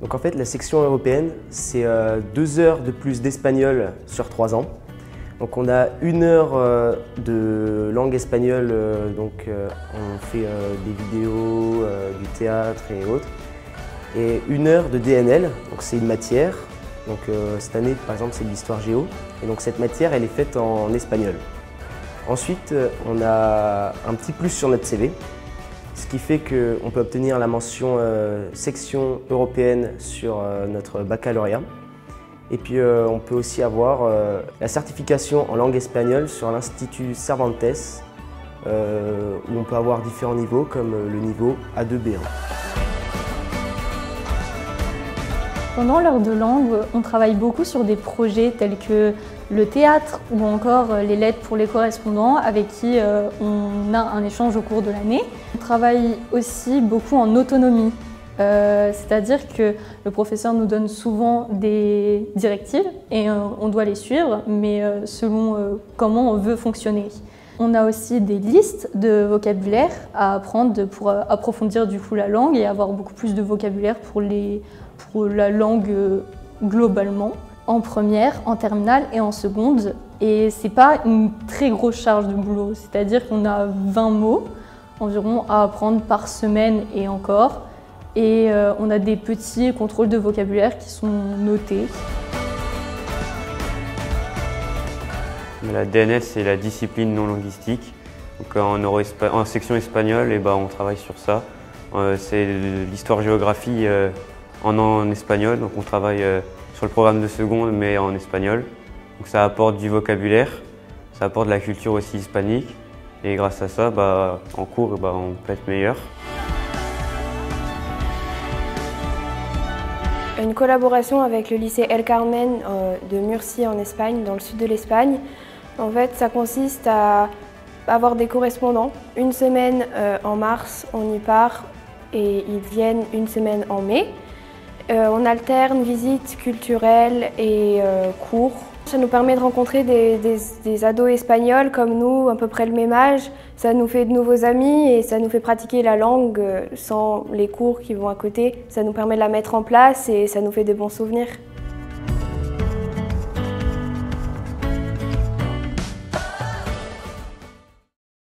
Donc en fait, la section européenne, c'est 2 heures de plus d'espagnol sur 3 ans. Donc on a 1 heure de langue espagnole, on fait des vidéos, du théâtre et autres. Et 1 heure de DNL, donc c'est une matière. Donc cette année, par exemple, c'est de l'histoire géo. Et donc cette matière, elle est faite en espagnol. Ensuite, on a un petit plus sur notre CV, ce qui fait qu'on peut obtenir la mention section européenne sur notre baccalauréat. Et puis on peut aussi avoir la certification en langue espagnole sur l'Institut Cervantes, où on peut avoir différents niveaux comme le niveau A2-B1. Pendant l'heure de langue, on travaille beaucoup sur des projets tels que le théâtre ou encore les lettres pour les correspondants avec qui on a un échange au cours de l'année. On travaille aussi beaucoup en autonomie, c'est-à-dire que le professeur nous donne souvent des directives et on doit les suivre, mais selon comment on veut fonctionner. On a aussi des listes de vocabulaire à apprendre pour approfondir du coup la langue et avoir beaucoup plus de vocabulaire pour la langue globalement, en première, en terminale et en seconde. Et c'est pas une très grosse charge de boulot, c'est-à-dire qu'on a 20 mots environ à apprendre par semaine et encore. Et on a des petits contrôles de vocabulaire qui sont notés. La DNL, c'est la discipline non linguistique. Donc, en section espagnole, on travaille sur ça. C'est l'histoire-géographie en espagnol, donc on travaille sur le programme de seconde mais en espagnol. Donc ça apporte du vocabulaire, ça apporte de la culture aussi hispanique et grâce à ça, en cours, on peut être meilleur. Une collaboration avec le lycée El Carmen de Murcie en Espagne, dans le sud de l'Espagne. En fait, ça consiste à avoir des correspondants. Une semaine en mars, on y part et ils viennent une semaine en mai. On alterne visites culturelles et cours. Ça nous permet de rencontrer des ados espagnols comme nous, à peu près le même âge. Ça nous fait de nouveaux amis et ça nous fait pratiquer la langue sans les cours qui vont à côté. Ça nous permet de la mettre en place et ça nous fait des bons souvenirs.